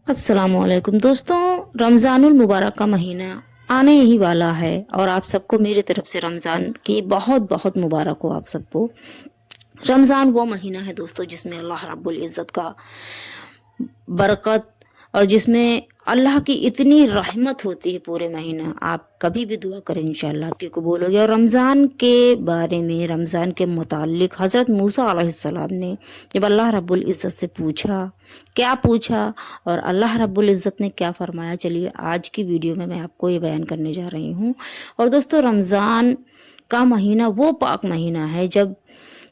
अस्सलामुअलैकुम दोस्तों, रमज़ानुल मुबारक का महीना आने ही वाला है और आप सबको मेरी तरफ से रमज़ान की बहुत बहुत मुबारक हो। आप सबको रमज़ान वो महीना है दोस्तों जिसमें अल्लाह रब्बुल इज़्ज़त का बरकत और जिसमें अल्लाह की इतनी रहमत होती है पूरे महीना। आप कभी भी दुआ करें इंशाअल्लाह आपकी कबूल होगी। और रमज़ान के बारे में, रमज़ान के मुतालिक हज़रत मूसा अलैहिस्सलाम ने जब अल्लाह रब्बुल इज़्ज़त से पूछा, क्या पूछा और अल्लाह रब्बुल इज़्ज़त ने क्या फरमाया, चलिए आज की वीडियो में मैं आपको ये बयान करने जा रही हूँ। और दोस्तों, रमज़ान का महीना वो पाक महीना है जब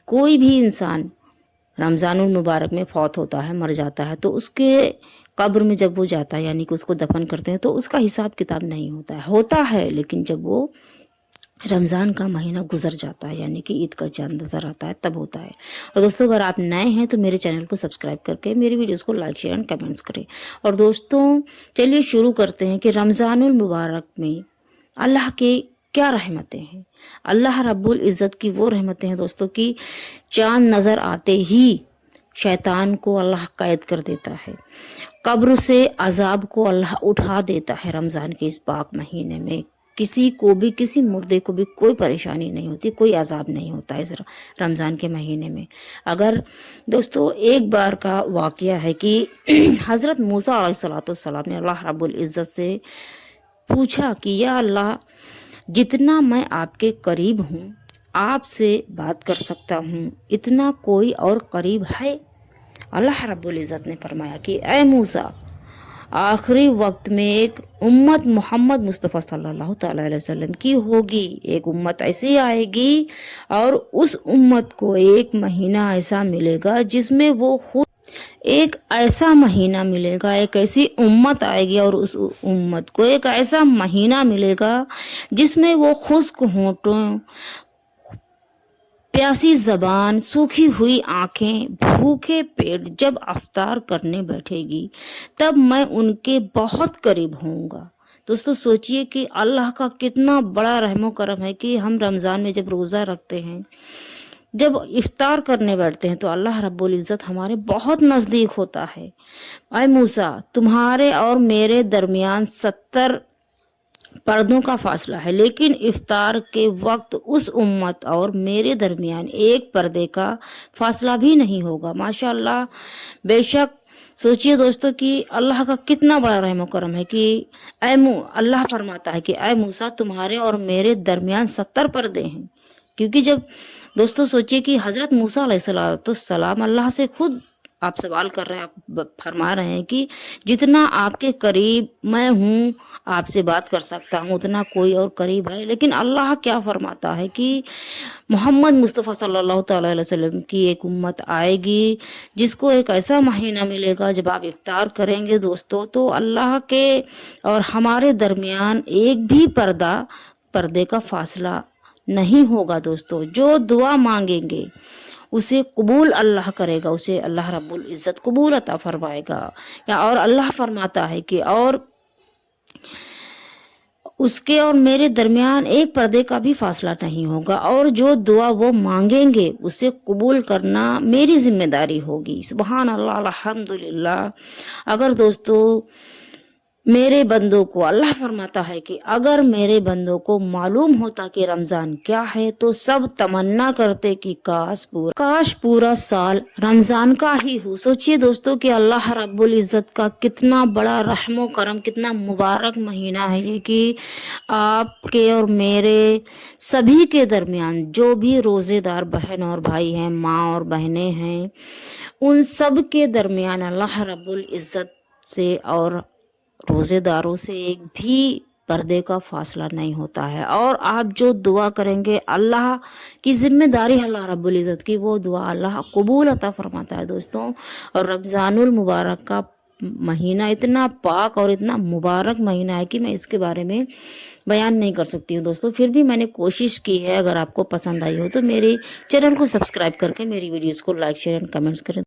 कोई भी इंसान रमज़ानुल मुबारक में फौत होता है, मर जाता है, तो उसके कब्र में जब वो जाता है यानी कि उसको दफन करते हैं तो उसका हिसाब किताब नहीं होता है लेकिन जब वो रमज़ान का महीना गुजर जाता है यानी कि ईद का चांद नज़र आता है तब होता है। और दोस्तों, अगर आप नए हैं तो मेरे चैनल को सब्सक्राइब करके मेरी वीडियोस को लाइक शेयर एंड कमेंट्स करें। और दोस्तों, चलिए शुरू करते हैं कि रमज़ानुल मुबारक में अल्लाह के क्या रहमतें हैं। अल्लाह रब्बुल इज़्ज़त की वो रहमतें हैं दोस्तों कि चांद नज़र आते ही शैतान को अल्लाह कैद कर देता है, कब्र से अजाब को अल्लाह उठा देता है। रमज़ान के इस पाक महीने में किसी को भी, किसी मुर्दे को भी कोई परेशानी नहीं होती, कोई अजाब नहीं होता है इस रमज़ान के महीने में। अगर दोस्तों, एक बार का वाक़या है कि हज़रत मूसा अलैहिस्सलाम ने अल्लाह रब्बुल इज़्ज़त से पूछा कि या अल्लाह, जितना मैं आपके करीब हूँ, आपसे बात कर सकता हूँ, इतना कोई और करीब है? अल्लाह रब्बुल इज़्ज़त ने फरमाया कि ऐ मूसा, आखिरी वक्त में एक उम्मत मोहम्मद मुस्तफ़ा सल्लल्लाहु अलैहि वसल्लम की होगी। एक उम्मत ऐसी आएगी और उस उम्मत को एक महीना ऐसा मिलेगा जिसमें वो खुद, एक ऐसा महीना मिलेगा, एक ऐसी उम्मत आएगी और उस उम्मत को एक ऐसा महीना मिलेगा जिसमें वो खुश्क होंठों, प्यासी ज़बान, सूखी हुई आंखें, भूखे पेट जब अफ्तार करने बैठेगी तब मैं उनके बहुत करीब होऊंगा। दोस्तों, सोचिए कि अल्लाह का कितना बड़ा रहमो करम है कि हम रमज़ान में जब रोज़ा रखते हैं, जब इफ्तार करने बैठते हैं तो अल्लाह रब्बुल इज़्ज़त हमारे बहुत नज़दीक होता है। ऐ मूसा, तुम्हारे और मेरे दरमियान 70 पर्दों का फासला है, लेकिन इफ्तार के वक्त उस उम्मत और मेरे दरमियान एक पर्दे का फासला भी नहीं होगा। माशाअल्लाह, बेशक सोचिए दोस्तों कि अल्लाह का कितना बड़ा रहम करम है कि अल्लाह फरमाता है कि ऐ मूसा, तुम्हारे और मेरे दरमियान 70 पर्दे हैं। क्योंकि जब दोस्तों सोचिए कि हज़रत मूसा अलैहिस्सलाम अल्लाह से खुद आप सवाल कर रहे हैं, आप फरमा रहे हैं कि जितना आपके करीब मैं हूँ, आपसे बात कर सकता हूँ, उतना कोई और करीब है। लेकिन अल्लाह क्या फरमाता है कि मोहम्मद मुस्तफ़ा सल्लल्लाहु अलैहि वसल्लम की एक उम्मत आएगी जिसको एक ऐसा महीना मिलेगा जब आप इफ्तार करेंगे दोस्तों तो अल्लाह के और हमारे दरमियान एक भी पर्दे का फासला नहीं होगा। दोस्तों, जो दुआ मांगेंगे उसे कबूल अल्लाह करेगा, उसे अल्लाह रब्बुल इज़्ज़त कबूल अता फरमाएगा। या और अल्लाह फरमाता है कि और उसके और मेरे दरमियान एक पर्दे का भी फासला नहीं होगा और जो दुआ वो मांगेंगे उसे कबूल करना मेरी जिम्मेदारी होगी। सुबहान अल्लाह, अल्हम्दुलिल्लाह। अगर दोस्तों मेरे बंदों को, अल्लाह फरमाता है कि अगर मेरे बंदों को मालूम होता कि रमज़ान क्या है तो सब तमन्ना करते कि काश पूरा साल रमज़ान का ही हो। सोचिए दोस्तों कि अल्लाह रब्बुल इज़्ज़त का कितना बड़ा रहमो करम, कितना मुबारक महीना है ये कि आपके और मेरे सभी के दरमियान जो भी रोज़ेदार बहन और भाई हैं, माँ और बहनें हैं, उन सब के दरमियान अल्लाह रब्बुल इज़्ज़त से और रोज़ेदारों से एक भी पर्दे का फासला नहीं होता है। और आप जो दुआ करेंगे, अल्लाह की जिम्मेदारी अल्लाह रब्बुल इज़्ज़त की, वो दुआ अल्लाह कबूल अता फरमाता है दोस्तों। और रमज़ानुल मुबारक का महीना इतना पाक और इतना मुबारक महीना है कि मैं इसके बारे में बयान नहीं कर सकती हूँ दोस्तों। फिर भी मैंने कोशिश की है। अगर आपको पसंद आई हो तो मेरे चैनल को सब्सक्राइब करके मेरी वीडियोस को लाइक शेयर एंड कमेंट्स करें।